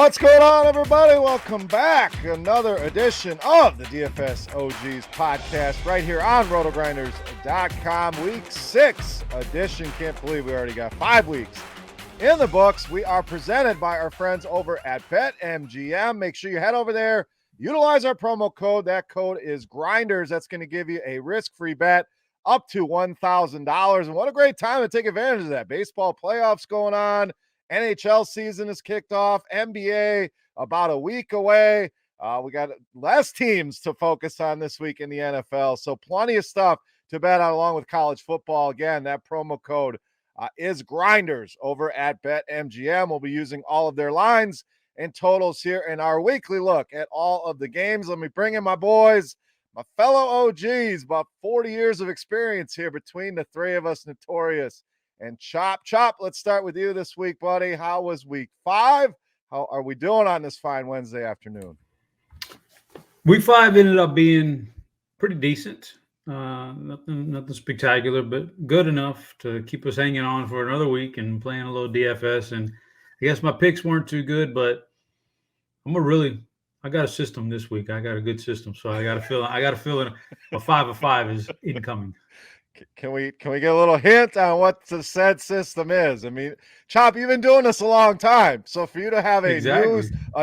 What's going on, everybody? Welcome back. Another edition of the DFS OGs podcast right here on RotoGrinders.com. Week 6 edition. Can't believe we already got 5 weeks in the books. We are presented by our friends over at BetMGM. Make sure you head over there, utilize our promo code. That code is Grinders. That's going to give you a risk-free bet up to $1,000. And what a great time to take advantage of that. Baseball playoffs going on. NHL season is kicked off. NBA about a week away. We got less teams to focus on this week in the NFL. So plenty of stuff to bet on along with college football. Again, that promo code is Grinders over at BetMGM. We'll be using all of their lines and totals here in our weekly look at all of the games. Let me bring in my boys, my fellow OGs, about 40 years of experience here between the three of us, Notorious and Chop. Chop, let's start with you this week, buddy. How was week 5? How are we doing on this fine Wednesday afternoon? Week 5 ended up being pretty decent. Nothing spectacular, but good enough to keep us hanging on for another week and playing a little DFS. And I guess my picks weren't too good, but I got a system this week. I got a good system, so I got a feeling a 5 of 5 is incoming. Can we get a little hint on what the said system is? I mean, Chop, you've been doing this a long time, so for you to have a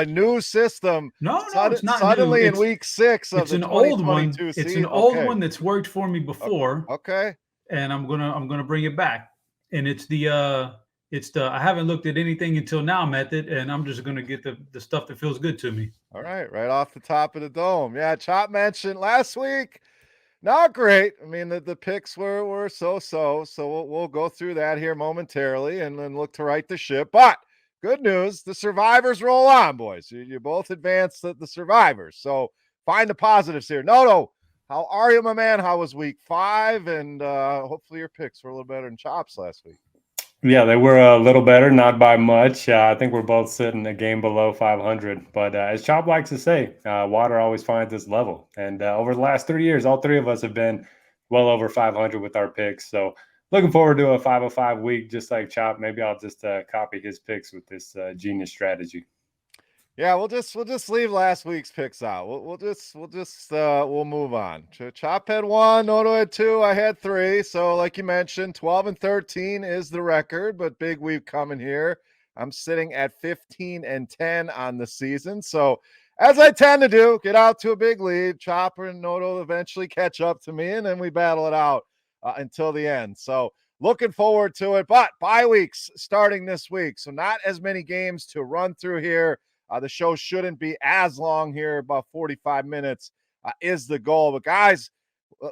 new system, it's not suddenly new. in week 6 of it's the an old one. season. It's an old one that's worked for me before. Okay, and I'm gonna bring it back, and it's the I haven't looked at anything until now method, and I'm just gonna get the stuff that feels good to me. All right off the top of the dome. Yeah, Chop mentioned last week. Not great. I mean, the picks were so we'll go through that here momentarily and then look to right the ship. But good news, the survivors roll on, boys. You both advanced the survivors. So find the positives here. No. How are you, my man? How was week 5? And hopefully your picks were a little better than Chop's last week. Yeah, they were a little better, not by much. I think we're both sitting a game below 500. But as Chop likes to say, water always finds its level. And over the last 3 years, all three of us have been well over 500 with our picks. So looking forward to a 5 of 5 week, just like Chop. Maybe I'll just copy his picks with this genius strategy. Yeah, we'll just leave last week's picks out. We'll move on. Chop had 1, Noto had 2, I had 3. So like you mentioned, 12-13 is the record, but big week coming here. I'm sitting at 15-10 on the season. So as I tend to do, get out to a big lead. Chopper and Noto eventually catch up to me, and then we battle it out until the end. So looking forward to it. But bye weeks starting this week, so not as many games to run through here. The show shouldn't be as long here, about 45 minutes is the goal. But guys,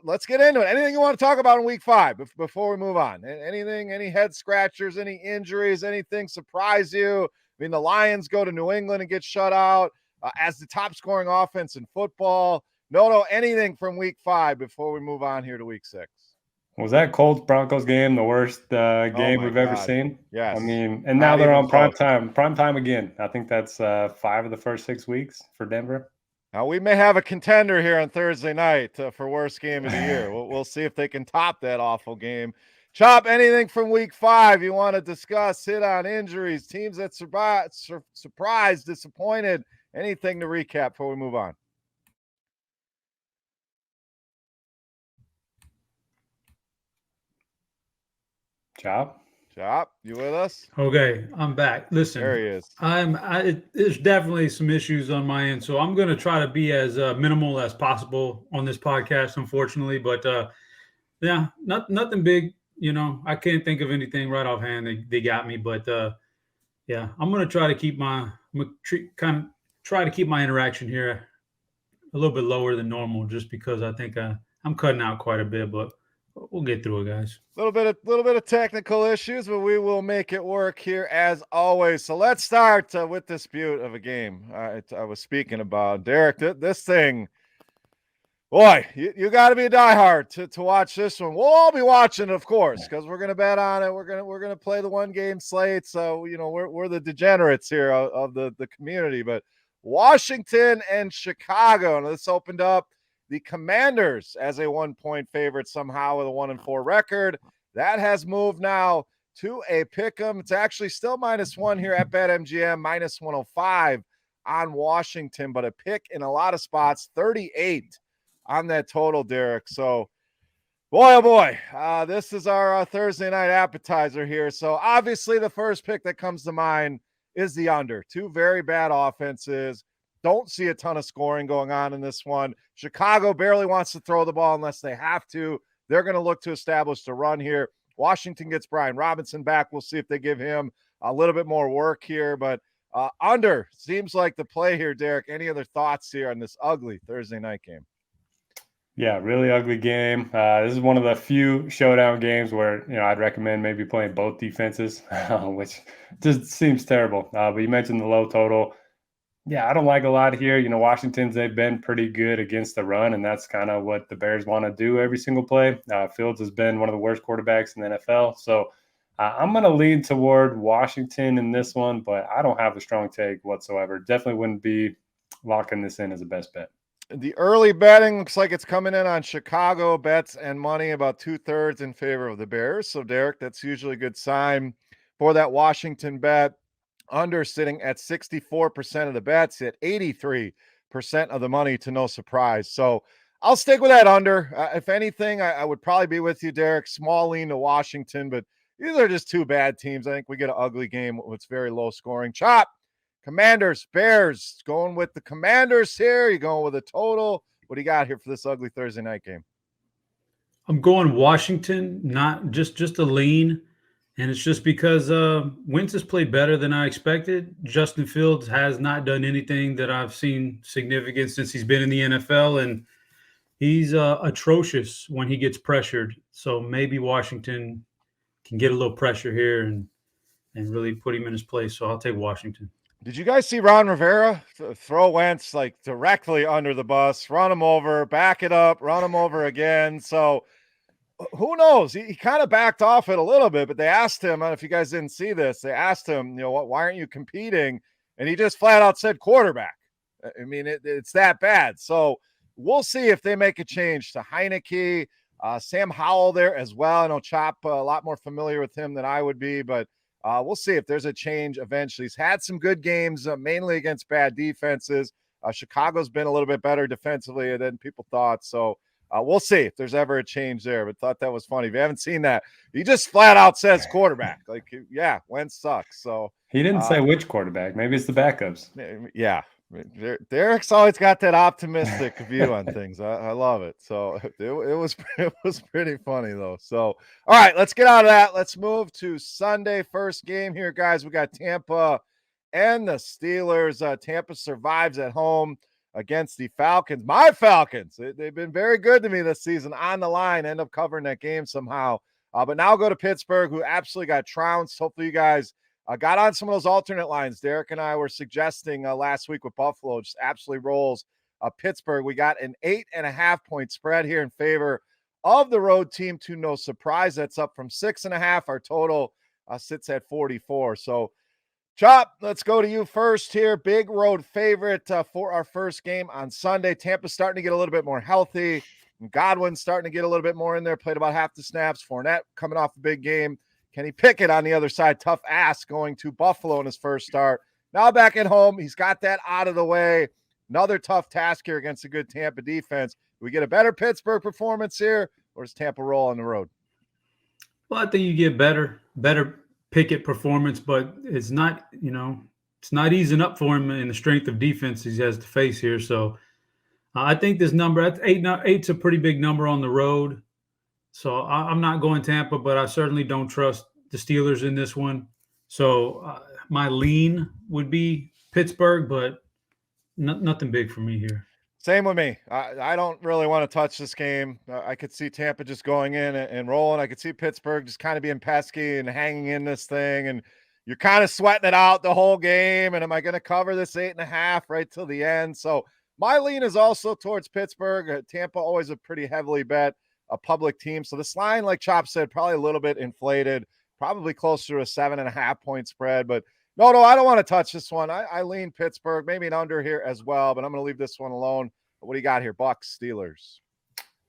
let's get into it. Anything you want to talk about in week 5 before we move on? Anything, any head scratchers, any injuries, anything surprise you? I mean, the Lions go to New England and get shut out as the top scoring offense in football. No, anything from week 5 before we move on here to week 6. Was that Colts-Broncos game the worst game we've ever seen? Yes. I mean, and now they're on prime time again. I think that's 5 of the first 6 weeks for Denver. Now, we may have a contender here on Thursday night for worst game of the year. We'll see if they can top that awful game. Chop, anything from week 5 you want to discuss? Hit on injuries, teams that surprised, disappointed, anything to recap before we move on? Chop, you with us? Okay, I'm back. Listen, there he is. There's definitely some issues on my end, so I'm going to try to be as minimal as possible on this podcast, unfortunately. But yeah, nothing big. You know, I can't think of anything right offhand. They got me, but yeah, I'm going to try to keep my interaction here a little bit lower than normal, just because I think I'm cutting out quite a bit, but we'll get through it, guys. A little bit of technical issues, but we will make it work here as always. So let's start with this beaut of a game I was speaking about. Derek, this thing, boy, you got to be a diehard to watch this one. We'll all be watching, of course, because we're gonna bet on it. We're gonna play the 1-game slate. So you know we're the degenerates here of the community. But Washington and Chicago, and this opened up the Commanders as a 1-point favorite somehow with a 1-4 record. That has moved now to a pick 'em. It's actually still -1 here at BetMGM, -105 on Washington, but a pick in a lot of spots, 38 on that total, Derek. So, boy, oh boy, this is our Thursday night appetizer here. So, obviously, the first pick that comes to mind is the under. Two very bad offenses. Don't see a ton of scoring going on in this one. Chicago barely wants to throw the ball unless they have to. They're going to look to establish the run here. Washington gets Brian Robinson back. We'll see if they give him a little bit more work here, but under seems like the play here, Derek. Any other thoughts here on this ugly Thursday night game? Yeah, really ugly game. This is one of the few showdown games where, I'd recommend maybe playing both defenses, which just seems terrible. But you mentioned the low total. Yeah, I don't like a lot here. They've been pretty good against the run, and that's kind of what the Bears want to do every single play. Fields has been one of the worst quarterbacks in the NFL. So I'm going to lean toward Washington in this one, but I don't have a strong take whatsoever. Definitely wouldn't be locking this in as a best bet. The early betting looks like it's coming in on Chicago bets and money, about 2/3 in favor of the Bears. So, Derek, that's usually a good sign for that Washington bet. Under sitting at 64% of the bets, at 83% of the money, to no surprise. So I'll stick with that under. If anything, I would probably be with you, Derek. Small lean to Washington, but these are just two bad teams. I think we get an ugly game with very low scoring. Chop. Commanders, Bears, going with the Commanders here. You going with a total? What do you got here for this ugly Thursday night game? I'm going Washington, not just a lean. And it's just because Wentz has played better than I expected. Justin Fields has not done anything that I've seen significant since he's been in the NFL, and he's atrocious when he gets pressured. So maybe Washington can get a little pressure here and really put him in his place. So I'll take Washington. Did you guys see Ron Rivera throw Wentz like directly under the bus, run him over, back it up, run him over again? So who knows? He kind of backed off it a little bit, but they asked him, I don't know if you guys didn't see this, they asked him, why aren't you competing? And he just flat out said quarterback. I mean, it's that bad. So we'll see if they make a change to Heineke, Sam Howell there as well. I know Chop a lot more familiar with him than I would be, but we'll see if there's a change eventually. He's had some good games, mainly against bad defenses. Chicago's been a little bit better defensively than people thought. So we'll see if there's ever a change there, but thought that was funny. If you haven't seen that, he just flat out says quarterback. Like, yeah, Wentz sucks. So he didn't say which quarterback. Maybe it's the backups. Yeah. Derek's always got that optimistic view on things. I love it. So it was pretty funny though. So all right, let's get out of that. Let's move to Sunday first game here, guys. We got Tampa and the Steelers. Tampa survives at home against the Falcons. My Falcons. They've been very good to me this season on the line. End up covering that game somehow. But now go to Pittsburgh, who absolutely got trounced. Hopefully you guys got on some of those alternate lines. Derek and I were suggesting last week with Buffalo, just absolutely rolls Pittsburgh. We got an 8.5-point spread here in favor of the road team, to no surprise. That's up from 6.5. Our total sits at 44. So, Chop, let's go to you first here. Big road favorite for our first game on Sunday. Tampa's starting to get a little bit more healthy. Godwin's starting to get a little bit more in there. Played about half the snaps. Fournette coming off a big game. Kenny Pickett on the other side, tough ass going to Buffalo in his first start. Now back at home, he's got that out of the way. Another tough task here against a good Tampa defense. Do we get a better Pittsburgh performance here, or does Tampa roll on the road? Well, I think you get better Pickett performance, but it's not, it's not easing up for him in the strength of defense he has to face here. So I think this number, that's 8's a pretty big number on the road. So I'm not going Tampa, but I certainly don't trust the Steelers in this one. So my lean would be Pittsburgh, but nothing big for me here. Same with me. I don't really want to touch this game. I could see Tampa just going in and rolling. I could see Pittsburgh just kind of being pesky and hanging in this thing. And you're kind of sweating it out the whole game. And am I going to cover this 8.5 right till the end? So my lean is also towards Pittsburgh. Tampa always a pretty heavily bet, a public team. So this line, like Chop said, probably a little bit inflated, probably closer to a 7.5-point spread. But no, I don't want to touch this one. I lean Pittsburgh, maybe an under here as well, but I'm going to leave this one alone. What do you got here? Bucks, Steelers.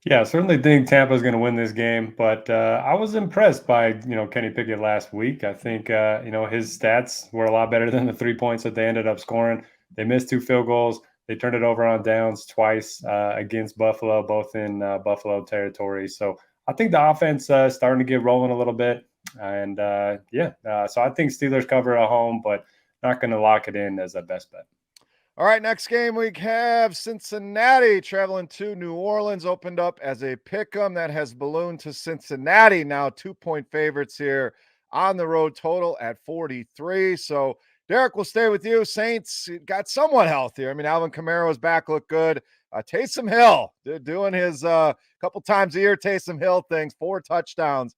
Yeah, certainly think Tampa's going to win this game, but I was impressed by Kenny Pickett last week. I think his stats were a lot better than the 3 points that they ended up scoring. They missed 2 field goals. They turned it over on downs twice against Buffalo, both in Buffalo territory. So I think the offense is starting to get rolling a little bit, and so I think Steelers cover at home, but not going to lock it in as a best bet. All right, next game we have Cincinnati traveling to New Orleans, opened up as a pick'em that has ballooned to Cincinnati. Now 2-point favorites here on the road, total at 43. So Derek, will stay with you. Saints got somewhat healthier. I mean, Alvin Kamara's back looked good. Taysom Hill doing his couple times a year Taysom Hill things, 4 touchdowns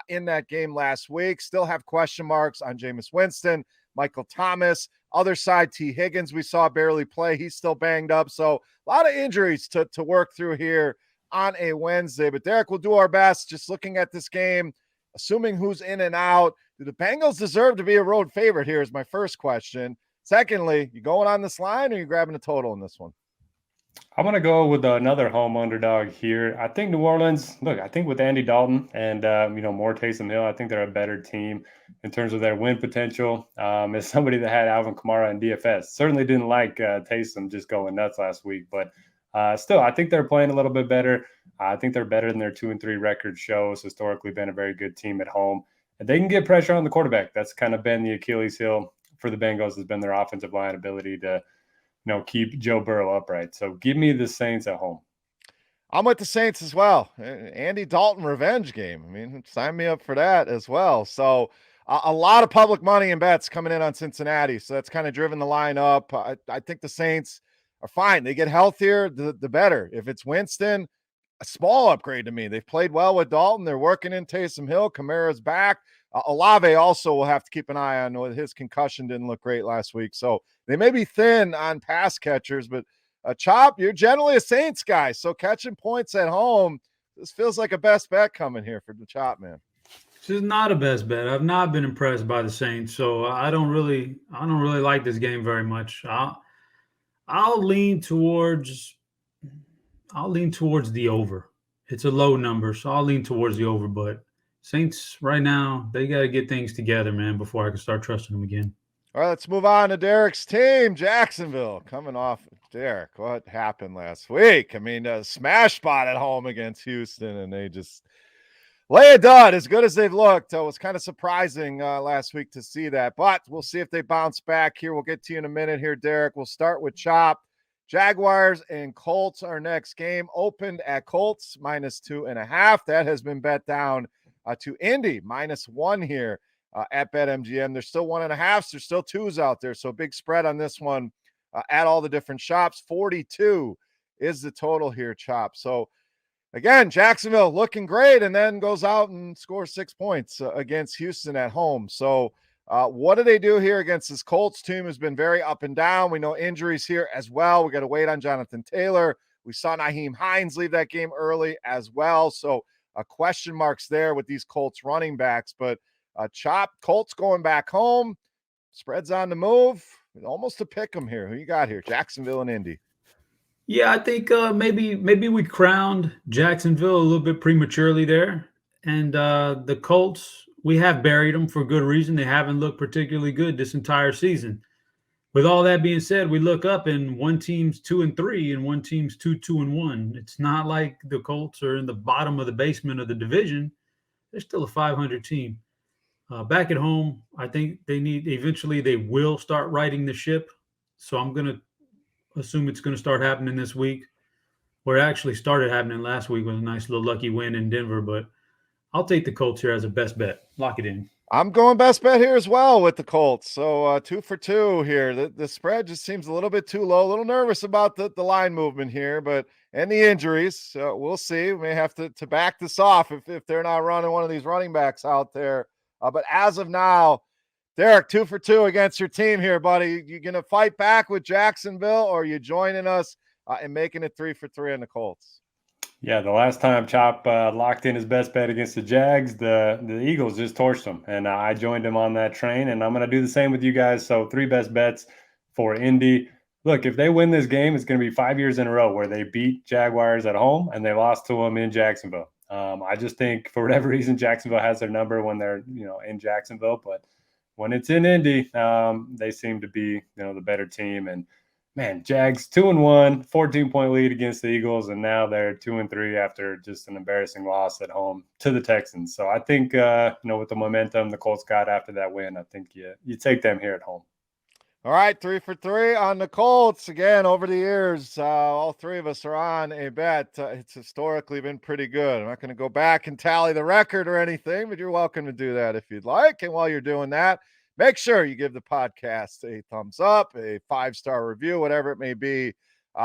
in that game last week. Still have question marks on Jameis Winston, Michael Thomas. Other side, T. Higgins, we saw barely play. He's still banged up. So a lot of injuries to work through here on a Wednesday. But Derek, we'll do our best just looking at this game, assuming who's in and out. Do the Bengals deserve to be a road favorite here is my first question. Secondly, you going on this line or you grabbing a total in this one? I'm going to go with another home underdog here. I think New Orleans, look, I think with Andy Dalton and, more Taysom Hill, I think they're a better team in terms of their win potential. As somebody that had Alvin Kamara and DFS, certainly didn't like Taysom just going nuts last week. But still, I think they're playing a little bit better. I think they're better than their 2-3 record shows. Historically been a very good team at home. And they can get pressure on the quarterback. That's kind of been the Achilles heel for the Bengals, has been their offensive line ability to keep Joe Burrow upright. So give me the Saints at home. I'm with the Saints as well. Andy Dalton revenge game. I mean, sign me up for that as well. So a lot of public money and bets coming in on Cincinnati. So that's kind of driven the line up. I think the Saints are fine. They get healthier, the better. If it's Winston, a small upgrade to me. They've played well with Dalton. They're working in Taysom Hill. Kamara's back. Olave also will have to keep an eye on. His concussion didn't look great last week. So they may be thin on pass catchers, but Chop, you're generally a Saints guy. So catching points at home, this feels like a best bet coming here for the Chop, man. This is not a best bet. I've not been impressed by the Saints, so I don't really like this game very much. I'll lean towards the over. It's a low number, so I'll lean towards the over. But Saints right now, they got to get things together, man, before I can start trusting them again. All right, let's move on to Derek's team, Jacksonville. Coming off, Derek, what happened last week? I mean, a smash spot at home against Houston, and they just lay a dud as good as they've looked. It was kind of surprising last week to see that, but we'll see if they bounce back here. We'll get to you in a minute here, Derek. We'll start with Chop. Jaguars and Colts, our next game, opened at Colts -2.5. That has been bet down to Indy -1 here at BetMGM. There's still 1.5. There's still 2s out there. So big spread on this one at all the different shops. 42 is the total here, Chop. So again, Jacksonville looking great and then goes out and scores 6 points against Houston at home. So what do they do here against this Colts team has been very up and down. We know injuries here as well. We got to wait on Jonathan Taylor. We saw Naheem Hines leave that game early as well. So question marks there with these Colts running backs. But Chop, Colts going back home. Spreads on the move. Almost a pick 'em here. Who you got here? Jacksonville and Indy. Yeah, I think maybe we crowned Jacksonville a little bit prematurely there. And the Colts, we have buried them for good reason. They haven't looked particularly good this entire season. With all that being said, we look up and one team's 2-3 and one team's 2-1. It's not like the Colts are in the bottom of the basement of the division. They're still a 500 team. Back at home, I think eventually they will start righting the ship. So I'm going to assume it's going to start happening this week, where it actually started happening last week with a nice little lucky win in Denver. But I'll take the Colts here as a best bet. Lock it in. I'm going best bet here as well with the Colts. So 2 for 2 here. The spread just seems a little bit too low. A little nervous about the line movement here, and the injuries. So we'll see. We may have to back this off if they're not running one of these running backs out there. But as of now, Derek, 2 for 2 against your team here, buddy. You going to fight back with Jacksonville, or are you joining us and making it 3 for 3 on the Colts? Yeah, the last time Chop locked in his best bet against the Jags, the Eagles just torched him, and I joined him on that train, and I'm going to do the same with you guys. So 3 best bets for Indy. Look, if they win this game, it's going to be 5 years in a row where they beat Jaguars at home and they lost to them in Jacksonville. I just think for whatever reason, Jacksonville has their number when they're, in Jacksonville, but when it's in Indy, they seem to be, the better team. And man, Jags 2-1, 14-point lead against the Eagles, and now they're 2-3 after just an embarrassing loss at home to the Texans. So I think, with the momentum the Colts got after that win, I think you take them here at home. All right, 3 for 3 on the Colts. Again, over the years, all three of us are on a bet. It's historically been pretty good. I'm not going to go back and tally the record or anything, but you're welcome to do that if you'd like. And while you're doing that, make sure you give the podcast a thumbs up, a 5-star review, whatever it may be,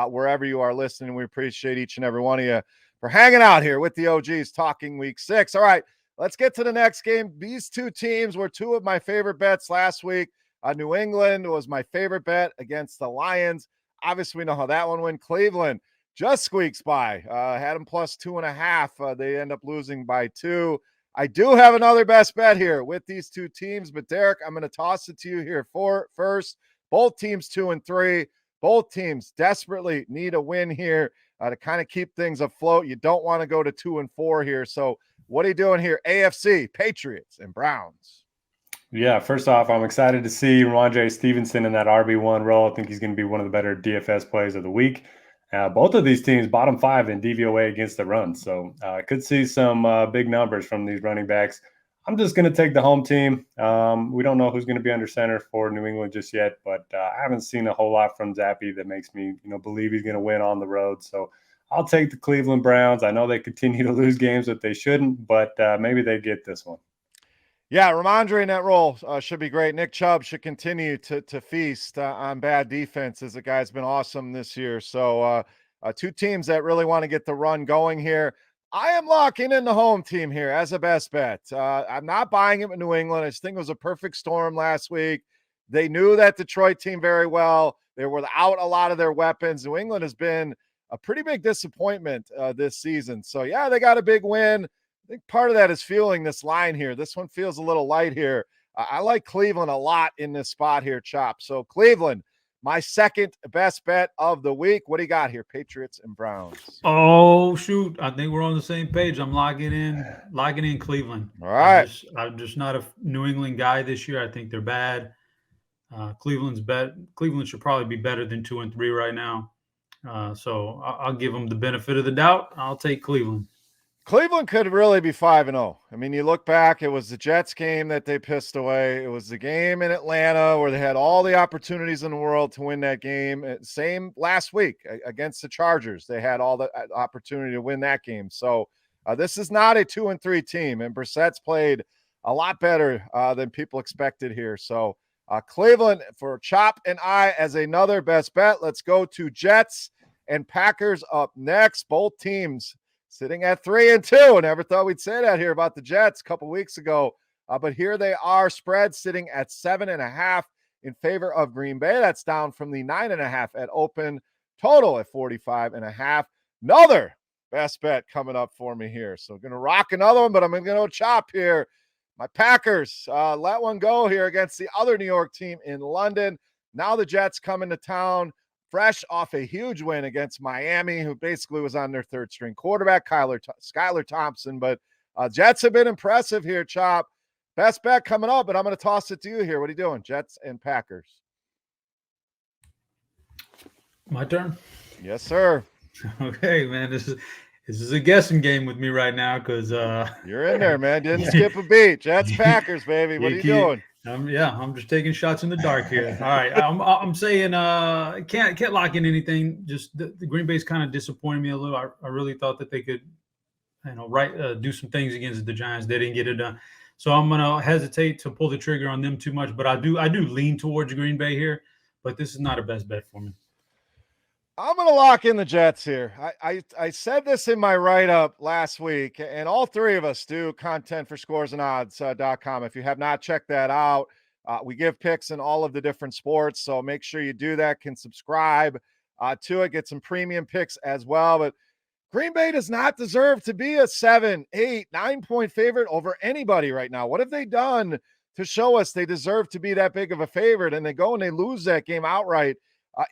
wherever you are listening. We appreciate each and every one of you for hanging out here with the OGs talking week 6. All right, let's get to the next game. These two teams were two of my favorite bets last week. New England was my favorite bet against the Lions. Obviously, we know how that one went. Cleveland just squeaks by. Had them plus 2.5. They end up losing by 2. I do have another best bet here with these two teams, but Derek, I'm going to toss it to you here first. Both teams 2-3. Both teams desperately need a win here to kind of keep things afloat. You don't want to go to 2-4 here. So what are you doing here? AFC, Patriots, and Browns. Yeah, first off, I'm excited to see Ramondre Stevenson in that RB1 role. I think he's going to be one of the better DFS plays of the week. Both of these teams bottom 5 in DVOA against the run. So I could see some big numbers from these running backs. I'm just going to take the home team. We don't know who's going to be under center for New England just yet, but I haven't seen a whole lot from Zappe that makes me believe he's going to win on the road. So I'll take the Cleveland Browns. I know they continue to lose games that they shouldn't, but maybe they get this one. Yeah, Ramondre in that role should be great. Nick Chubb should continue to feast on bad defenses. The guy's been awesome this year. So two teams that really want to get the run going here. I am locking in the home team here as a best bet. I'm not buying it with New England. I just think it was a perfect storm last week. They knew that Detroit team very well. They were without a lot of their weapons. New England has been a pretty big disappointment this season. So, yeah, they got a big win. I think part of that is fueling this line here. This one feels a little light here. I like Cleveland a lot in this spot here, Chop. So Cleveland, my second best bet of the week. What do you got here? Patriots and Browns. Oh, shoot. I think we're on the same page. I'm locking in Cleveland. All right. I'm just not a New England guy this year. I think they're bad. Cleveland should probably be better than 2-3 right now. So I'll give them the benefit of the doubt. I'll take Cleveland. Cleveland could really be 5-0. I mean, you look back, it was the Jets game that they pissed away. It was the game in Atlanta where they had all the opportunities in the world to win that game. Same last week against the Chargers. They had all the opportunity to win that game. So this is not a 2-3 team, and Brissett's played a lot better than people expected here. So Cleveland for Chop and I as another best bet. Let's go to Jets and Packers up next. Both teams sitting at 3-2. Never thought we'd say that here about the Jets a couple weeks ago. But here they are, spread sitting at 7.5 in favor of Green Bay. That's down from the 9.5 at open. Total at 45.5. Another best bet coming up for me here. So going to rock another one, but I'm going to go Chop here. My Packers let one go here against the other New York team in London. Now the Jets come into town, fresh off a huge win against Miami, who basically was on their third-string quarterback, Skylar Thompson. But Jets have been impressive here, Chop. Best bet coming up, but I'm going to toss it to you here. What are you doing, Jets and Packers? My turn? Yes, sir. Okay, man. This is a guessing game with me right now because you're in there, man. Didn't skip a beat. Jets, Packers, baby. What are you doing? I'm just taking shots in the dark here. All right, I'm saying can't lock in anything. Just the Green Bay's kind of disappointed me a little. I really thought that they could, do some things against the Giants. They didn't get it done, so I'm gonna hesitate to pull the trigger on them too much. But I do lean towards Green Bay here. But this is not a best bet for me. I'm going to lock in the Jets here. I said this in my write-up last week, and all three of us do content for scoresandodds.com. If you have not checked that out, we give picks in all of the different sports, so make sure you do that. Can subscribe to it, get some premium picks as well. But Green Bay does not deserve to be a 7, 8, 9-point favorite over anybody right now. What have they done to show us they deserve to be that big of a favorite? And they go and they lose that game outright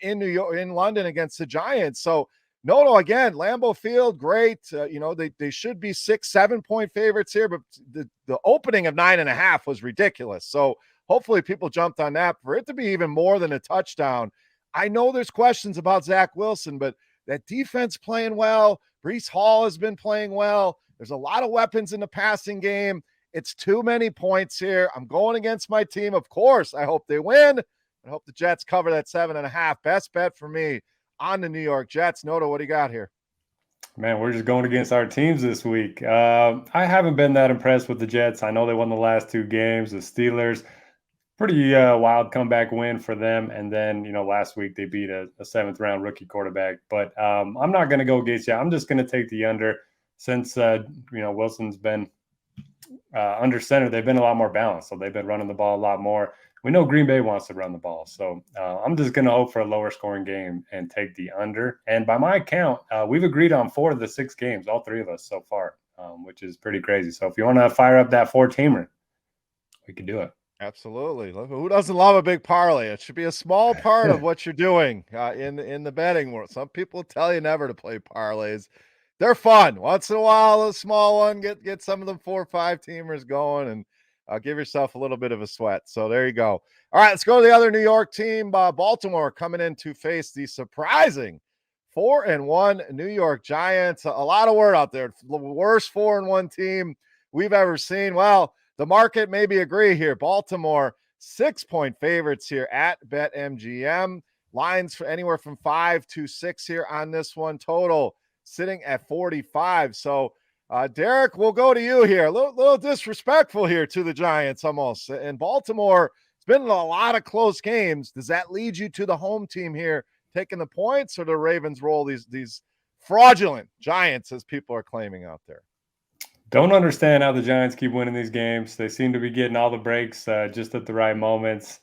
in New York, in London against the Giants. So Noto, again, Lambeau Field, great. They should be 6-7 point favorites here, but the opening of 9.5 was ridiculous. So hopefully people jumped on that. For it to be even more than a touchdown, I know there's questions about Zach Wilson, but that defense playing well. Breece Hall has been playing well. There's a lot of weapons in the passing game. It's too many points here. I'm going against my team. Of course, I hope they win. I hope the Jets cover that 7.5. Best bet for me on the New York Jets. Noto, what do you got here? Man, we're just going against our teams this week. I haven't been that impressed with the Jets. I know they won the last 2 games. The Steelers, pretty wild comeback win for them. And then, last week they beat a 7th-round rookie quarterback. But I'm not going to go against you. I'm just going to take the under since, Wilson's been under center. They've been a lot more balanced. So they've been running the ball a lot more. We know Green Bay wants to run the ball. So I'm just going to hope for a lower scoring game and take the under. And by my count, we've agreed on 4 of the 6 games, all 3 of us so far, which is pretty crazy. So if you want to fire up that 4-teamer, we can do it. Absolutely. Who doesn't love a big parlay? It should be a small part of what you're doing in the betting world. Some people tell you never to play parlays. They're fun. Once in a while, a small one, get some of them 4 or 5 teamers going and give yourself a little bit of a sweat. So there you go. All right, let's go to the other New York team. Baltimore coming in to face the surprising 4-1 New York Giants. A lot of word out there. The worst 4-1 team we've ever seen. Well, the market maybe agree here. Baltimore 6-point favorites here at BetMGM. Lines for anywhere from 5 to 6 here on this one. Total sitting at 45. So Derek, we'll go to you here. A little disrespectful here to the Giants almost. And Baltimore, it's been a lot of close games. Does that lead you to the home team here taking the points, or the Ravens roll these fraudulent Giants, as people are claiming out there? Don't understand how the Giants keep winning these games. They seem to be getting all the breaks just at the right moments.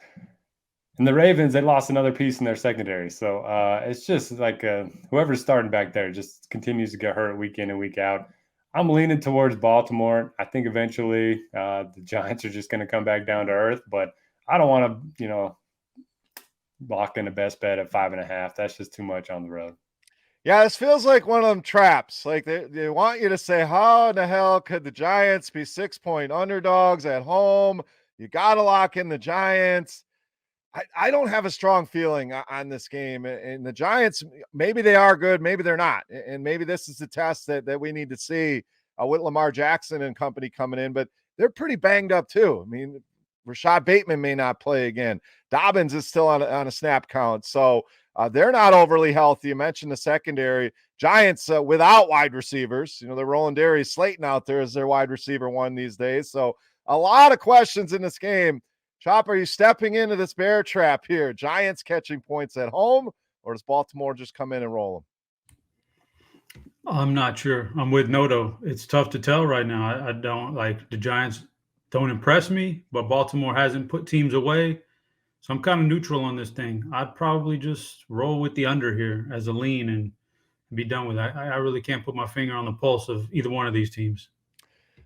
And the Ravens, they lost another piece in their secondary. So it's just like whoever's starting back there just continues to get hurt week in and week out. I'm leaning towards Baltimore. I think eventually the Giants are just going to come back down to earth, but I don't want to, lock in the best bet at 5.5. That's just too much on the road. Yeah, this feels like one of them traps. Like they want you to say, how in the hell could the Giants be 6-point underdogs at home? You got to lock in the Giants. I don't have a strong feeling on this game. And the Giants, maybe they are good, maybe they're not. And maybe this is the test that we need to see with Lamar Jackson and company coming in. But they're pretty banged up too. I mean, Rashad Bateman may not play again. Dobbins is still on a snap count. So they're not overly healthy. You mentioned the secondary. Giants without wide receivers. They're rolling Darius Slayton out there as their wide receiver one these days. So a lot of questions in this game. Chop, are you stepping into this bear trap here? Giants catching points at home, or does Baltimore just come in and roll them? I'm not sure. I'm with Noto. It's tough to tell right now. I don't like the Giants. Don't impress me, but Baltimore hasn't put teams away. So I'm kind of neutral on this thing. I'd probably just roll with the under here as a lean and be done with it. I really can't put my finger on the pulse of either one of these teams.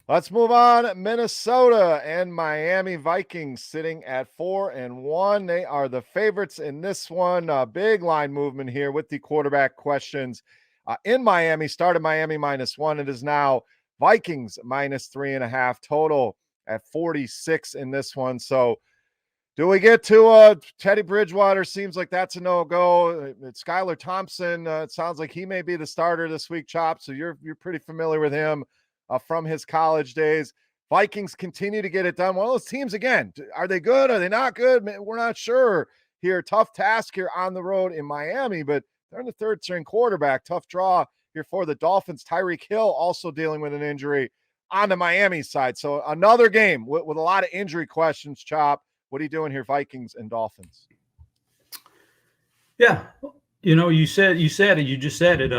Let's move on. Minnesota and Miami Vikings sitting at 4-1. They are the favorites in this one. Big line movement here with the quarterback questions in Miami. Started Miami -1. It is now Vikings -3.5. Total at 46 in this one. So do we get to Teddy Bridgewater? Seems like that's a no-go. Skylar Thompson, it sounds like he may be the starter this week, Chop. So you're pretty familiar with him from his college days. Vikings continue to get it done. One of those teams, again, are they good? Are they not good? We're not sure here. Tough task here on the road in Miami, but they're in the third-string quarterback. Tough draw here for the Dolphins. Tyreek Hill also dealing with an injury on the Miami side. So another game with a lot of injury questions, Chop. What are you doing here, Vikings and Dolphins? Yeah, you said it. You just said it.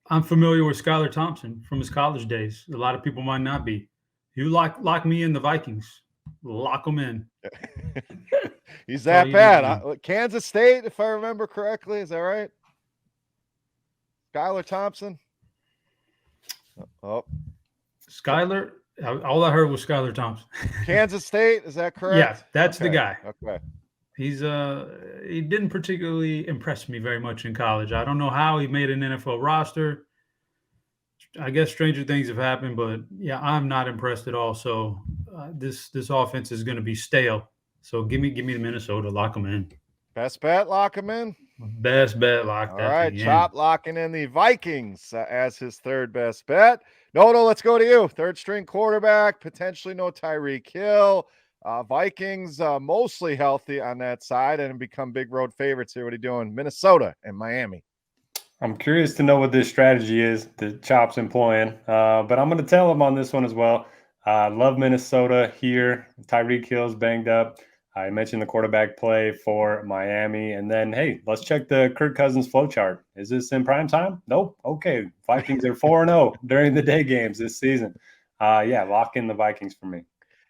I'm familiar with Skylar Thompson from his college days. A lot of people might not be. You lock me in the Vikings. Lock them in. He's that bad. Kansas State, if I remember correctly. Is that right? Skylar Thompson? Oh. Skylar? All I heard was Skylar Thompson. Kansas State, is that correct? Yeah, that's the guy. Okay. he didn't particularly impress me very much in college. I don't know how he made an NFL roster. I guess stranger things have happened, but yeah, I'm not impressed at all. So this offense is going to be stale. So give me the Minnesota, lock them in. Best bet, lock him in. Best bet, lock All that right, thing Chop locking in the Vikings as his third best bet. Noto, let's go to you. Third string quarterback, potentially no Tyreek Hill. Vikings mostly healthy on that side and become big road favorites here. What are you doing? Minnesota and Miami. I'm curious to know what this strategy is that Chop's employing, but I'm going to tell him on this one as well. Love Minnesota here. Tyreek Hill's banged up. I mentioned the quarterback play for Miami. And then, hey, let's check the Kirk Cousins flow chart. Is this in prime time? Nope. Okay. Vikings are 4-0 during the day games this season. Yeah, lock in the Vikings for me.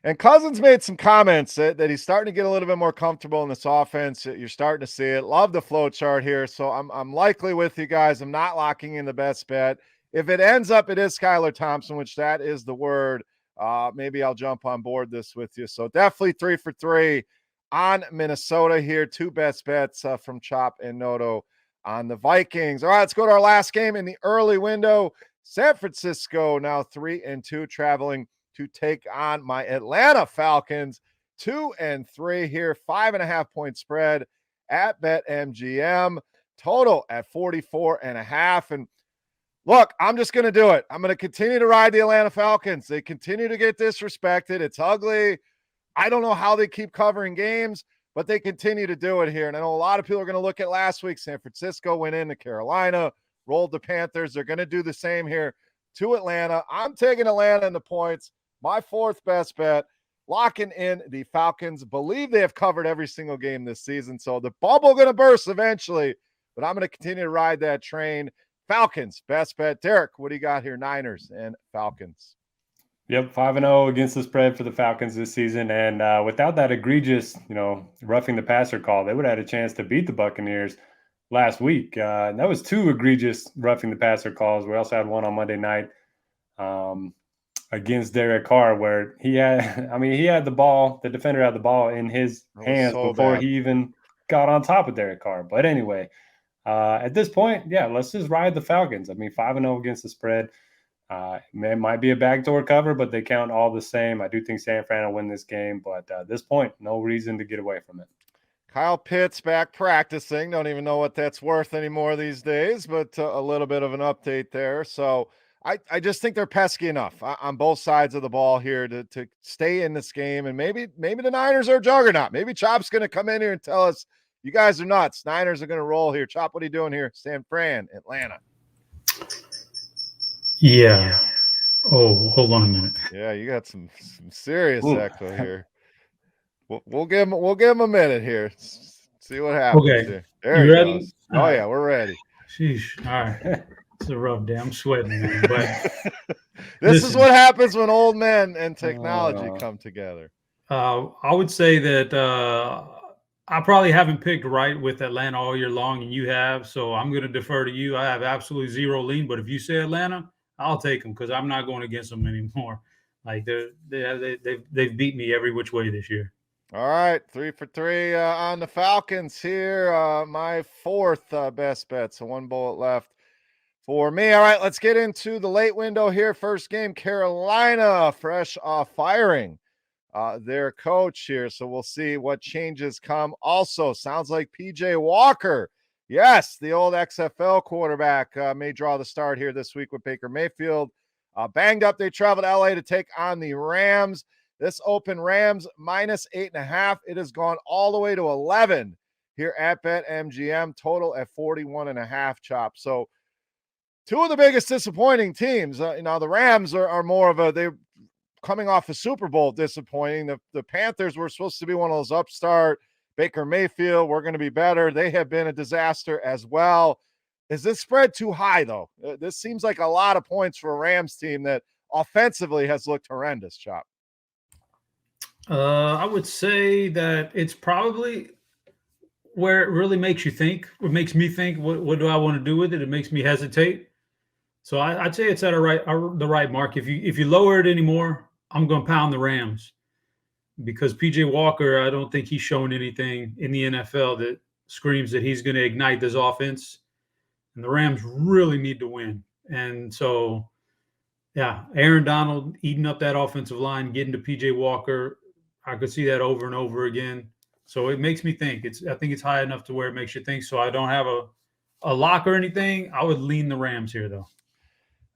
And Cousins made some comments that he's starting to get a little bit more comfortable in this offense. You're starting to see it. Love the flow chart here. So I'm likely with you guys. I'm not locking in the best bet. If it ends up, it is Skylar Thompson, which that is the word. Maybe I'll jump on board this with you. So definitely 3 for 3 on Minnesota here. Two best bets from Chop and Noto on the Vikings. All right, let's go to our last game in the early window. San Francisco now 3-2, traveling to take on my Atlanta Falcons. 2-3 here, 5.5-point spread at BetMGM. Total at 44.5. And look, I'm just going to do it. I'm going to continue to ride the Atlanta Falcons. They continue to get disrespected. It's ugly. I don't know how they keep covering games, but they continue to do it here. And I know a lot of people are going to look at last week. San Francisco went into Carolina, rolled the Panthers. They're going to do the same here to Atlanta. I'm taking Atlanta in the points. My fourth best bet, locking in the Falcons. Believe they have covered every single game this season. So the bubble going to burst eventually, but I'm going to continue to ride that train. Falcons, best bet. Derek, what do you got here? Niners and Falcons. Yep, 5-0 against the spread for the Falcons this season. And without that egregious, roughing the passer call, they would have had a chance to beat the Buccaneers last week. That was two egregious roughing the passer calls. We also had one on Monday night against Derek Carr where he had the ball, the defender had the ball in his hands before he even got on top of Derek Carr. But anyway, at this point, yeah, let's just ride the Falcons. 5-0 against the spread. It might be a backdoor cover, but they count all the same. I do think San Fran will win this game, but at this point, no reason to get away from it. Kyle Pitts back practicing. Don't even know what that's worth anymore these days, but a little bit of an update there. So I just think they're pesky enough on both sides of the ball here to stay in this game. And maybe the Niners are a juggernaut. Maybe Chop's going to come in here and tell us, you guys are nuts. Niners are going to roll here. Chop, what are you doing here? San Fran, Atlanta. Yeah. Oh, hold on a minute. Yeah, you got some serious echo here. We'll give him a minute here. See what happens. Okay. Here. There you he ready? goes. Oh yeah, we're ready. Sheesh. All right. It's a rough day. I'm sweating, man. But this is what happens when old men and technology come together. I would say that I probably haven't picked right with Atlanta all year long, and you have. So I'm going to defer to you. I have absolutely zero lean. But if you say Atlanta, I'll take them because I'm not going against them anymore. Like they've beat me every which way this year. All right, 3 for 3 on the Falcons here. My fourth best bet. So one bullet left for me. All right, let's get into the late window here. First game, Carolina, fresh off firing their coach here. So we'll see what changes come. Also, sounds like PJ Walker. Yes, the old XFL quarterback may draw the start here this week with Baker Mayfield. Banged up, they traveled to LA to take on the Rams. This open Rams minus 8.5. It has gone all the way to 11 here at BetMGM. Total at 41.5, Chop. So two of the biggest disappointing teams. The Rams are more of they're coming off a Super Bowl disappointing. The Panthers were supposed to be one of those upstart. Baker Mayfield, we're going to be better. They have been a disaster as well. Is this spread too high, though? This seems like a lot of points for a Rams team that offensively has looked horrendous, Chop. I would say that it's probably where it really makes you think. What makes me think, what do I want to do with it? It makes me hesitate. So I'd say it's at the right mark. If you lower it anymore, I'm going to pound the Rams because PJ Walker, I don't think he's shown anything in the NFL that screams that he's going to ignite this offense. And the Rams really need to win. And so, yeah, Aaron Donald eating up that offensive line, getting to PJ Walker. I could see that over and over again. So it makes me think. I think it's high enough to where it makes you think. So I don't have a lock or anything. I would lean the Rams here, though.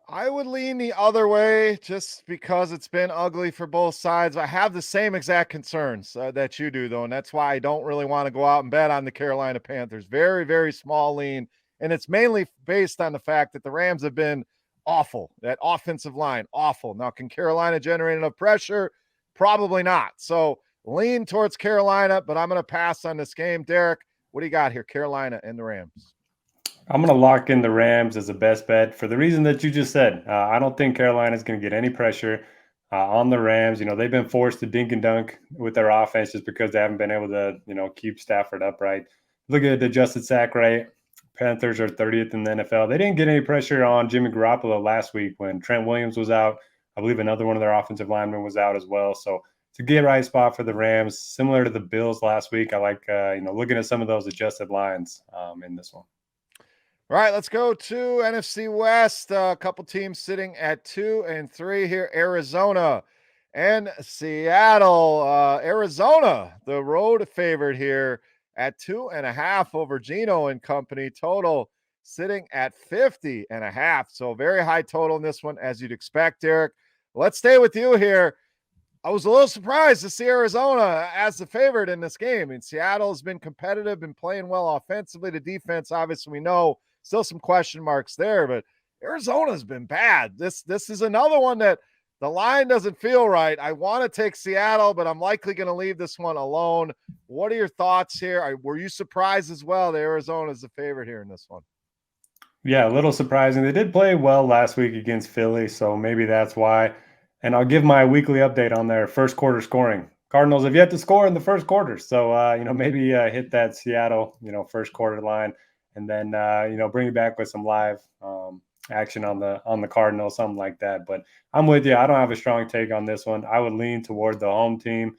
I would lean the other way just because it's been ugly for both sides. I have the same exact concerns that you do, though, and that's why I don't really want to go out and bet on the Carolina Panthers. Very, very small lean, and it's mainly based on the fact that the Rams have been awful. That offensive line, awful. Now, can Carolina generate enough pressure? Probably not. So lean towards Carolina, but I'm going to pass on this game. Derek, what do you got here, Carolina and the Rams? I'm going to lock in the Rams as a best bet for the reason that you just said. I don't think Carolina is going to get any pressure on the Rams. You know, they've been forced to dink and dunk with their offense just because they haven't been able to, keep Stafford upright. Look at the adjusted sack rate. Panthers are 30th in the NFL. They didn't get any pressure on Jimmy Garoppolo last week when Trent Williams was out. I believe another one of their offensive linemen was out as well. So it's a get-right spot for the Rams, similar to the Bills last week. I like, looking at some of those adjusted lines in this one. All right, let's go to NFC West. A couple teams sitting at 2 and 3 here. Arizona and Seattle. Arizona, the road favorite here at 2.5 over Geno and company. Total sitting at 50.5. So very high total in this one, as you'd expect, Derek. Let's stay with you here. I was a little surprised to see Arizona as the favorite in this game. I mean, Seattle has been competitive, been playing well offensively. The defense, obviously, we know. Still some question marks there, but Arizona's been bad. This is another one that the line doesn't feel right. I want to take Seattle, but I'm likely going to leave this one alone. What are your thoughts here? Were you surprised as well that Arizona is the favorite here in this one? Yeah, a little surprising. They did play well last week against Philly, so maybe that's why. And I'll give my weekly update on their first quarter scoring. Cardinals have yet to score in the first quarter, so maybe hit that Seattle first quarter line. And then, bring it back with some live action on the Cardinals, something like that. But I'm with you. I don't have a strong take on this one. I would lean toward the home team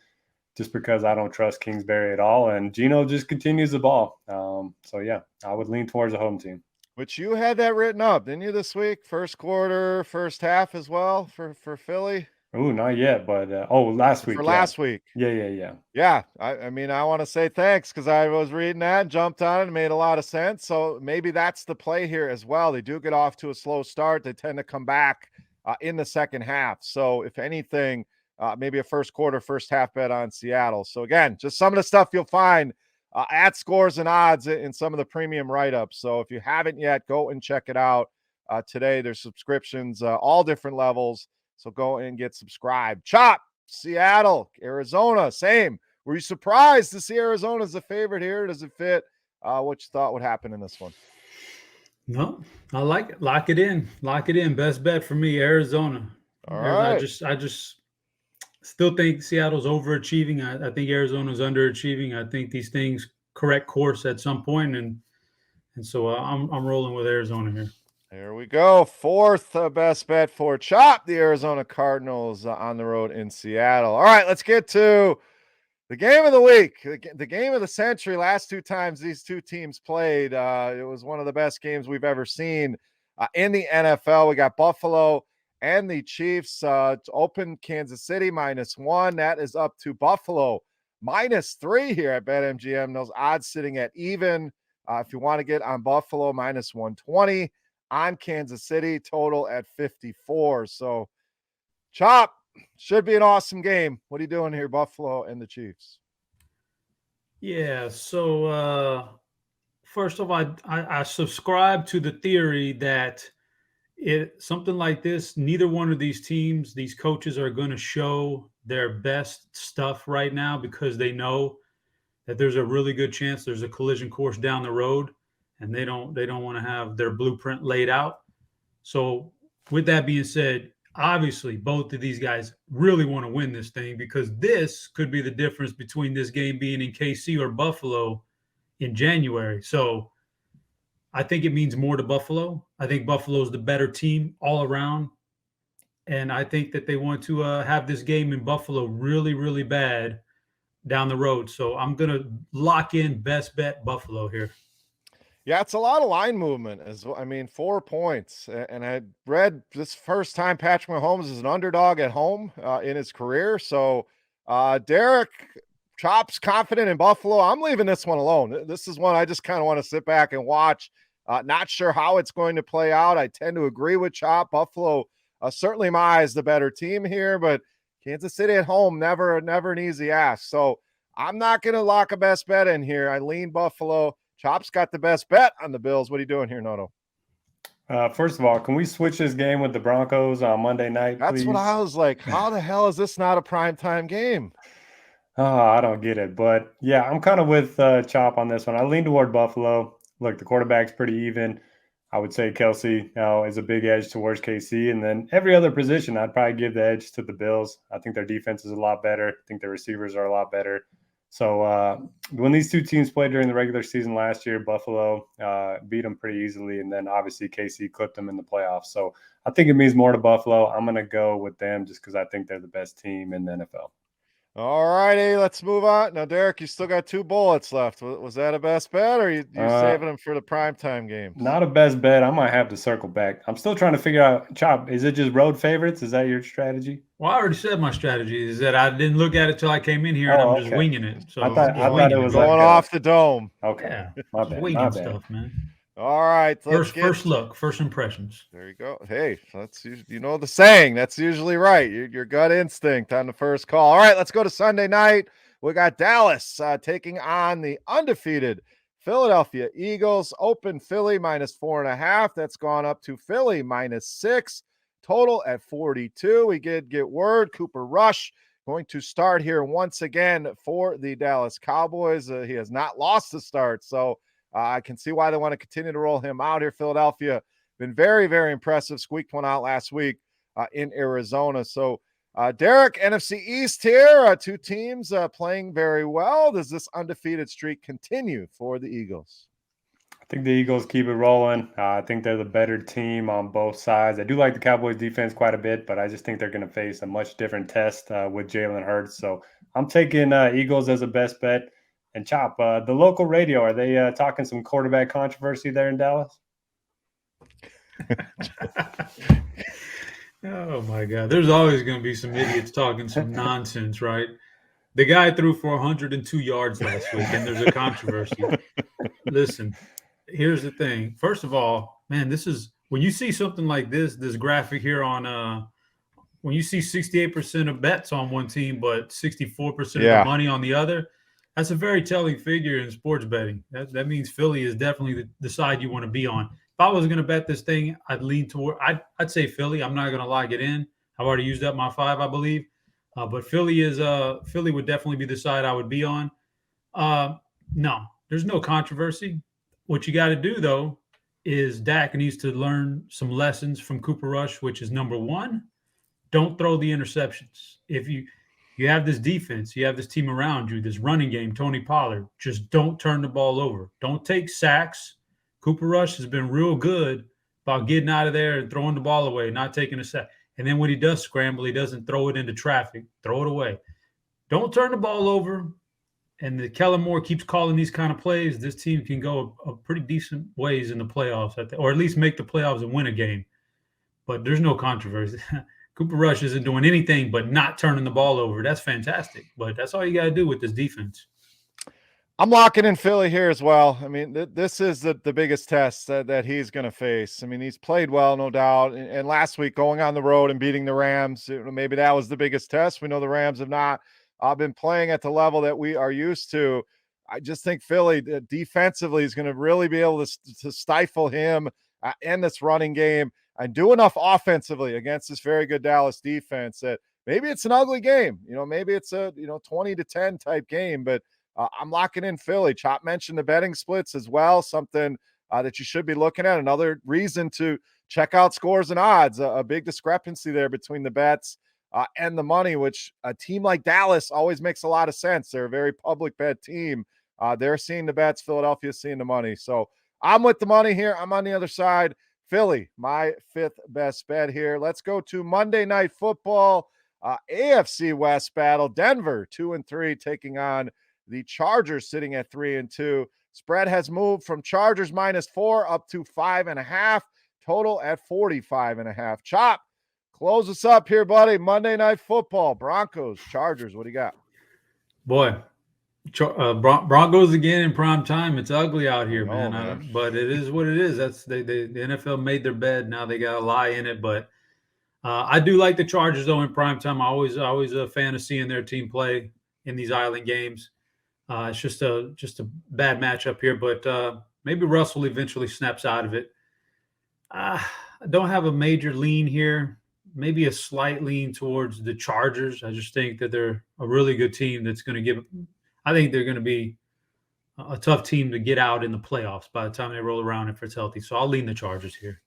just because I don't trust Kingsbury at all. And Geno just continues the ball. I would lean towards the home team. But you had that written up, didn't you, this week? First quarter, first half as well for Philly? Oh, not yet, but last week. Last week. Yeah. Yeah, I mean, I want to say thanks because I was reading that and jumped on it and made a lot of sense. So maybe that's the play here as well. They do get off to a slow start. They tend to come back in the second half. So if anything, maybe a first quarter, first half bet on Seattle. So again, just some of the stuff you'll find at Scores and Odds in some of the premium write-ups. So if you haven't yet, go and check it out today. There's subscriptions, all different levels. So go and get subscribed. Chop, Seattle, Arizona, same. Were you surprised to see Arizona as a favorite here? Does it fit what you thought would happen in this one? No, I like it. Lock it in. Lock it in. Best bet for me, Arizona. All right. I just still think Seattle's overachieving. I think Arizona's underachieving. I think these things correct course at some point, and so I'm rolling with Arizona here. There we go. Fourth best bet for Chop, the Arizona Cardinals on the road in Seattle. All right, let's get to the game of the week, the game of the century. Last two times these two teams played, it was one of the best games we've ever seen in the NFL. We got Buffalo and the Chiefs. It's open Kansas City -1. That is up to Buffalo -3 here at BetMGM. Those odds sitting at even. If you want to get on Buffalo, -120. On Kansas City, total at 54. So, Chop, should be an awesome game. What are you doing here, Buffalo and the Chiefs? Yeah, so first of all, I subscribe to the theory that something like this, neither one of these teams, these coaches are going to show their best stuff right now because they know that there's a really good chance there's a collision course down the road. And they don't want to have their blueprint laid out. So with that being said, obviously both of these guys really want to win this thing because this could be the difference between this game being in KC or Buffalo in January. So I think it means more to Buffalo. I think Buffalo's the better team all around. And I think that they want to have this game in Buffalo really, really bad down the road. So I'm going to lock in best bet Buffalo here. Yeah, it's a lot of line movement as well. I mean, 4 points. And I read this first time Patrick Mahomes is an underdog at home in his career. So Derek Chop's confident in Buffalo. I'm leaving this one alone. This is one I just kind of want to sit back and watch. Not sure how it's going to play out. I tend to agree with Chop. Buffalo, certainly in my eyes, the better team here, but Kansas City at home, never an easy ask. So I'm not going to lock a best bet in here. I lean Buffalo. Chop's got the best bet on the Bills. What are you doing here, Noto? First of all, can we switch this game with the Broncos on Monday night, That's please? what I was like. How the hell is this not a primetime game? Oh, I don't get it. But, yeah, I'm kind of with Chop on this one. I lean toward Buffalo. Look, the quarterback's pretty even. I would say Kelsey is a big edge towards KC. And then every other position, I'd probably give the edge to the Bills. I think their defense is a lot better. I think their receivers are a lot better. So when these two teams played during the regular season last year, Buffalo beat them pretty easily. And then obviously KC clipped them in the playoffs. So I think it means more to Buffalo. I'm going to go with them just because I think they're the best team in the NFL. All righty, let's move on. Now, Derek, you still got 2 bullets left. Was that a best bet, or you saving them for the primetime games? Not a best bet. I might have to circle back. I'm still trying to figure out, Chop, is it just road favorites? Is that your strategy? Well, I already said my strategy is that I didn't look at it till I came in here, and I'm just winging it. So I thought it was going off the dome. Okay, yeah, my bad. winging stuff, man. All right, first look, first impressions. There you go. Hey, that's the saying. That's usually right. Your gut instinct on the first call. All right, let's go to Sunday night. We got Dallas taking on the undefeated Philadelphia Eagles. Open Philly -4.5. That's gone up to Philly -6. Total at 42. We did get word Cooper Rush going to start here once again for the Dallas Cowboys. He has not lost the start, so I can see why they want to continue to roll him out here. Philadelphia been very, very impressive. Squeaked one out last week in Arizona. So, Derek, NFC East here, 2 teams playing very well. Does this undefeated streak continue for the Eagles? I think the Eagles keep it rolling. I think they're the better team on both sides. I do like the Cowboys defense quite a bit, but I just think they're going to face a much different test with Jalen Hurts. So I'm taking Eagles as a best bet. And Chop, the local radio, are they talking some quarterback controversy there in Dallas? Oh, my God. There's always going to be some idiots talking some nonsense, right? The guy threw for 102 yards last week, and there's a controversy. Listen, here's the thing. First of all, man, this is – when you see something like this graphic here on when you see 68% of bets on one team but 64% of the money on the other, that's a very telling figure in sports betting. That means Philly is definitely the side you want to be on. If I was going to bet this thing, I'd lean toward – I'd say Philly. I'm not going to lock it in. I've already used up my 5, I believe. But Philly would definitely be the side I would be on. No, there's no controversy. What you got to do, though, is Dak needs to learn some lessons from Cooper Rush, which is number 1, don't throw the interceptions. If you have this defense, you have this team around you, this running game, Tony Pollard, just don't turn the ball over. Don't take sacks. Cooper Rush has been real good about getting out of there and throwing the ball away, not taking a sack. And then when he does scramble, he doesn't throw it into traffic. Throw it away. Don't turn the ball over. And the Kellen Moore keeps calling these kind of plays. This team can go a pretty decent ways in the playoffs, or at least make the playoffs and win a game. But there's no controversy. Cooper Rush isn't doing anything but not turning the ball over. That's fantastic. But that's all you got to do with this defense. I'm locking in Philly here as well. I mean, this is the biggest test that he's going to face. I mean, he's played well, no doubt. And last week, going on the road and beating the Rams, maybe that was the biggest test. We know the Rams have not been playing at the level that we are used to. I just think Philly defensively is going to really be able to stifle him and this running game and do enough offensively against this very good Dallas defense that maybe it's an ugly game. Maybe it's a 20-10 type game, but I'm locking in Philly. Chop mentioned the betting splits as well, something that you should be looking at. Another reason to check out scores and odds, a big discrepancy there between the bets and the money, which a team like Dallas always makes a lot of sense. They're a very public bet team. They're seeing the bets. Philadelphia's seeing the money. So I'm with the money here. I'm on the other side. Philly, my 5th best bet here. Let's go to Monday Night Football. AFC West battle, Denver 2-3 taking on the Chargers sitting at 3-2. Spread has moved from Chargers -4 up to 5.5. Total at 45.5. Chop, close us up here, buddy. Monday Night Football, Broncos, Chargers. What do you got? Boy, Broncos again in prime time. It's ugly out here, man. But it is what it is. That's the NFL made their bed. Now they got to lie in it. But I do like the Chargers though in prime time. Always a fan of seeing their team play in these island games. It's just a bad matchup here, but maybe Russell eventually snaps out of it. I don't have a major lean here. Maybe a slight lean towards the Chargers. I just think that they're a really good team that's going to give – I think they're going to be a tough team to get out in the playoffs by the time they roll around if it's healthy. So I'll lean the Chargers here.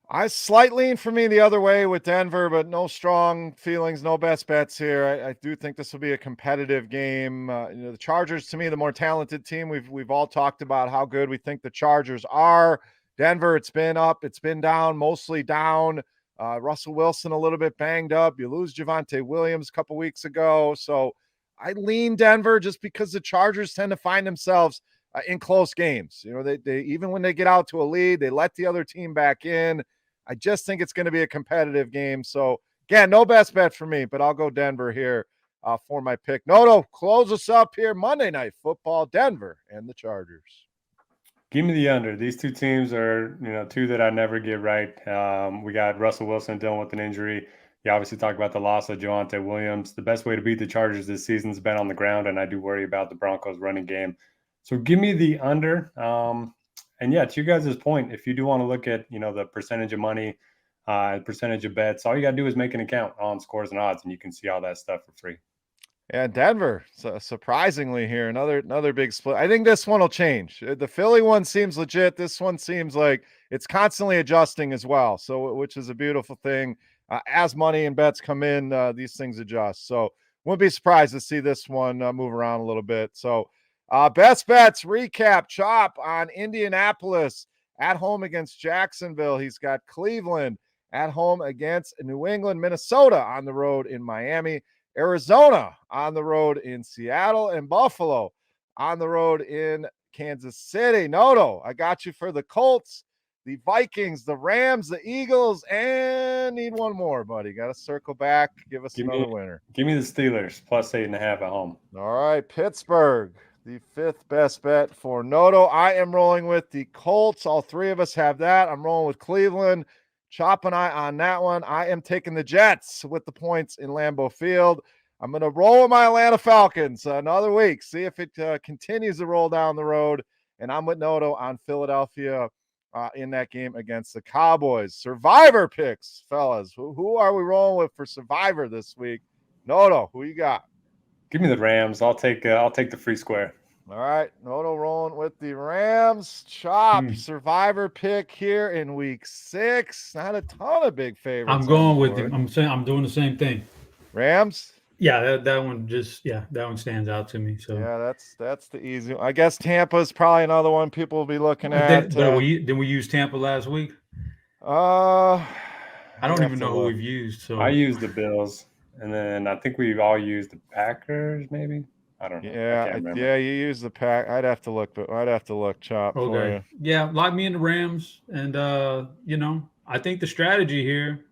I slight lean for me the other way with Denver, but no strong feelings, no best bets here. I do think this will be a competitive game. The Chargers, to me, the more talented team. We've all talked about how good we think the Chargers are. Denver, it's been up, it's been down, mostly down. Russell Wilson a little bit banged up. You lose Javonte Williams a couple weeks ago. So I lean Denver just because the Chargers tend to find themselves in close games. They even when they get out to a lead, they let the other team back in. I just think it's going to be a competitive game. So, again, no best bet for me, but I'll go Denver here for my pick. Noto, close us up here. Monday Night Football, Denver and the Chargers. Give me the under. These two teams are, two that I never get right. We got Russell Wilson dealing with an injury. You obviously talk about the loss of Javonte Williams. The best way to beat the Chargers this season has been on the ground, and I do worry about the Broncos running game. So give me the under. And yeah, to you guys' point, if you do want to look at, the percentage of money, percentage of bets, all you got to do is make an account on Scores and Odds, and you can see all that stuff for free. Yeah, Denver, surprisingly here, another big split. I think this one will change. The Philly one seems legit. This one seems like it's constantly adjusting as well, so which is a beautiful thing. As money and bets come in, these things adjust. So wouldn't be surprised to see this one move around a little bit. So best bets recap, Chop on Indianapolis at home against Jacksonville. He's got Cleveland at home against New England, Minnesota on the road in Miami, Arizona on the road in Seattle, and Buffalo on the road in Kansas City. Noto, I got you for the Colts, the Vikings, the Rams, the Eagles, and need one more, buddy. Got to circle back. Give us another winner. Give me the Steelers, +8.5 at home. All right, Pittsburgh, the fifth best bet for Noto. I am rolling with the Colts. All three of us have that. I'm rolling with Cleveland. Chop and I on that one. I am taking the Jets with the points in Lambeau Field. I'm going to roll with my Atlanta Falcons another week. See if it continues to roll down the road. And I'm with Noto on Philadelphia in that game against the Cowboys. Survivor picks, fellas. Who are we rolling with for Survivor this week? Noto, who you got? Give me the Rams. I'll take the free square. All right, Noto rolling with the Rams. Chop, Survivor pick here in week 6. Not a ton of big favorites. I'm going with him. I'm doing the same thing. Rams? Yeah, that one that one stands out to me. So yeah, that's the easy one. I guess Tampa's probably another one people will be looking at. Did we use Tampa last week? I don't even know who we've used. So I used the Bills, and then I think we've all used the Packers, maybe. I don't know. Yeah, you use the Pack. I'd have to look, Chop. Okay. For you. Yeah, lock me in the Rams, and I think the strategy here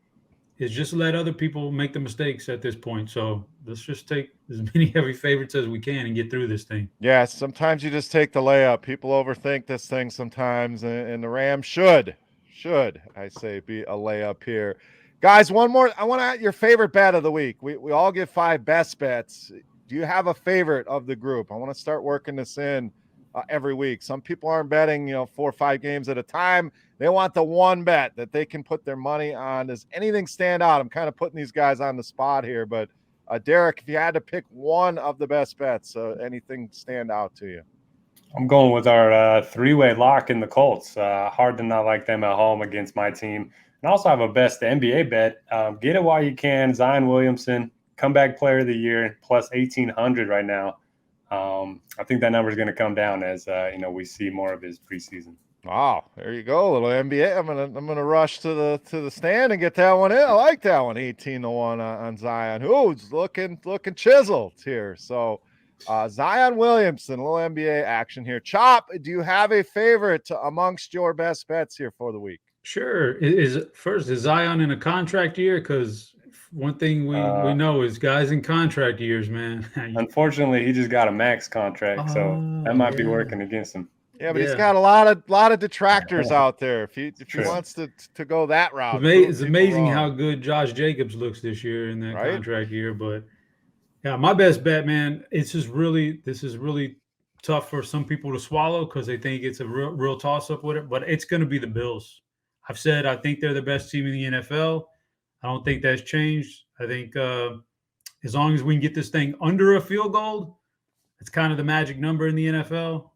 is just let other people make the mistakes at this point. So let's just take as many heavy favorites as we can and get through this thing. Yeah, sometimes you just take the layup. People overthink this thing sometimes, and the Rams should I say be a layup here. Guys, one more. I want to add your favorite bet of the week. We all get 5 best bets. Do you have a favorite of the group? I want to start working this in every week. Some people aren't betting, 4 or 5 games at a time. They want the one bet that they can put their money on. Does anything stand out? I'm kind of putting these guys on the spot here, but Derek, if you had to pick one of the best bets, anything stand out to you? I'm going with our 3-way lock in the Colts. Hard to not like them at home against my team. And also have a best NBA bet. Get it while you can. Zion Williamson, comeback player of the year, plus 1,800 right now. I think that number is going to come down as we see more of his preseason. Wow, there you go, a little NBA. I'm gonna rush to the stand and get that one in. I like that one, 18-1 on Zion. Who's looking chiseled here. So Zion Williamson, a little NBA action here. Chop, do you have a favorite amongst your best bets here for the week? Sure. Is Zion in a contract year? Because one thing we know is guys in contract years, man. Unfortunately, he just got a max contract, so that might be working against him. Yeah, but he's got a lot of detractors out there. If he wants to go that route, it's amazing how good Josh Jacobs looks this year in that contract year. But yeah, my best bet, man. This is really tough for some people to swallow because they think it's a real toss up with it. But it's going to be the Bills. I've said I think they're the best team in the NFL. I don't think that's changed. I think as long as we can get this thing under a field goal, it's kind of the magic number in the NFL.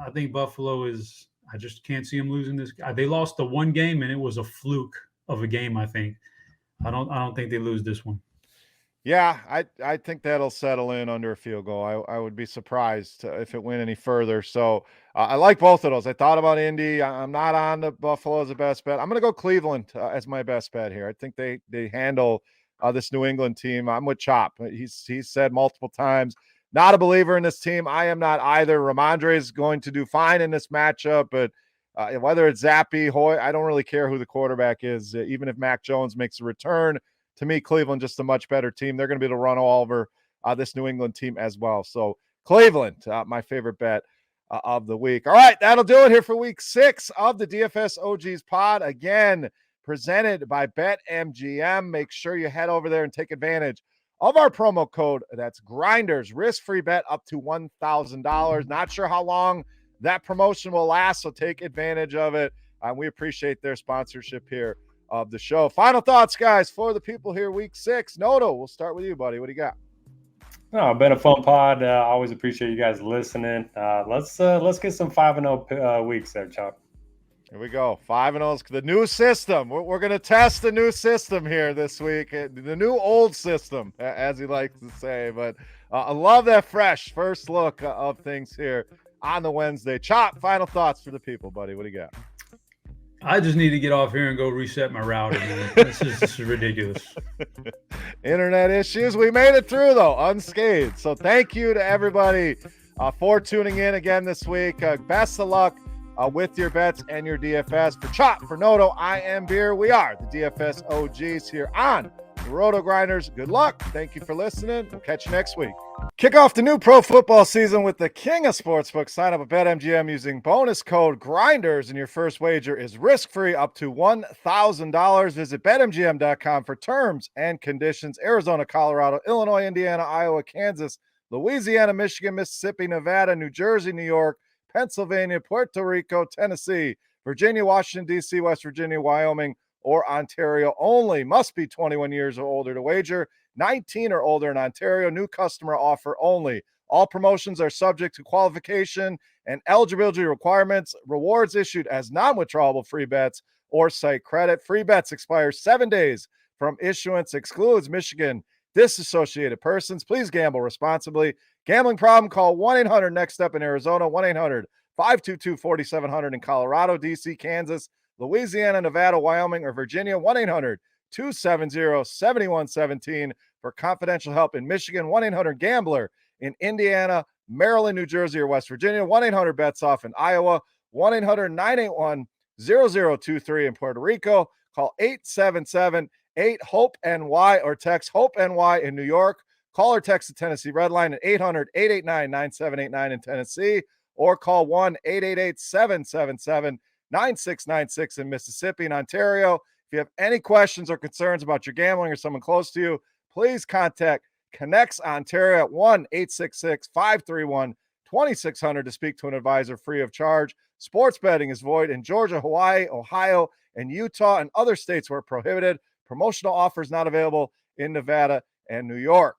I think Buffalo is. I just can't see them losing this. They lost the one game, and it was a fluke of a game. I think. I don't think they lose this one. Yeah, I think that'll settle in under a field goal. I would be surprised if it went any further. So I like both of those. I thought about Indy. I'm not on the Buffalo as a best bet. I'm going to go Cleveland as my best bet here. I think they handle this New England team. I'm with Chop. He's said multiple times, not a believer in this team. I am not either. Ramondre is going to do fine in this matchup, but whether it's Zappy, Hoy, I don't really care who the quarterback is. Even if Mac Jones makes a return, to me, Cleveland just a much better team. They're going to be able to run all over this New England team as well. So Cleveland, my favorite bet of the week. All right, that'll do it here for week 6 of the DFS OGs pod. Again, presented by BetMGM. Make sure you head over there and take advantage of our promo code. That's Grinders, risk-free bet up to $1,000. Not sure how long that promotion will last, so take advantage of it. We appreciate their sponsorship here of the show. Final thoughts, guys, for the people here week 6. Noto, we'll start with you, buddy. What do you got? Been a fun pod. Always appreciate you guys listening. Let's get some 5-0 weeks there, Chop. Here we go. 5-0, the new system. We're going to test the new system here this week. The new old system, as he likes to say. But I love that fresh first look of things here on the Wednesday. Chop, final thoughts for the people, buddy. What do you got? I just need to get off here and go reset my router, man. This is ridiculous. Internet issues. We made it through, though, unscathed. So thank you to everybody for tuning in again this week. Best of luck with your bets and your DFS. For Chop, for Noto, I am Beer. We are the DFS OGs here on the RotoGrinders. Good luck. Thank you for listening. We'll catch you next week. Kick off the new pro football season with the king of sportsbooks. Sign up at BetMGM using bonus code GRINDERS, and your first wager is risk-free up to $1,000. Visit BetMGM.com for terms and conditions. Arizona, Colorado, Illinois, Indiana, Iowa, Kansas, Louisiana, Michigan, Mississippi, Nevada, New Jersey, New York, Pennsylvania, Puerto Rico, Tennessee, Virginia, Washington, D.C., West Virginia, Wyoming, or Ontario only. Must be 21 years or older to wager. 19 or older in Ontario. New customer offer only. All promotions are subject to qualification and eligibility requirements. Rewards issued as non-withdrawable free bets or site credit. Free bets expire 7 days from issuance. Excludes Michigan disassociated persons. Please gamble responsibly. Gambling problem? Call 1-800-NEXT-STEP in Arizona. 1-800-522-4700 in Colorado, D.C., Kansas, Louisiana, Nevada, Wyoming, or Virginia. 1-800-270-7117 for confidential help in Michigan. 1-800-GAMBLER in Indiana, Maryland, New Jersey, or West Virginia. 1-800-BETS-OFF in Iowa. 1-800-981-0023 in Puerto Rico. Call 877-8-HOPE-NY or text HOPE-NY in New York. Call or text the Tennessee Red Line at 800-889-9789 in Tennessee, or call 1-888-777-9696 in Mississippi and Ontario. If you have any questions or concerns about your gambling or someone close to you, please contact Connects Ontario at 1-866-531-2600 to speak to an advisor free of charge. Sports betting is void in Georgia, Hawaii, Ohio, and Utah, and other states where prohibited. Promotional offers not available in Nevada and New York.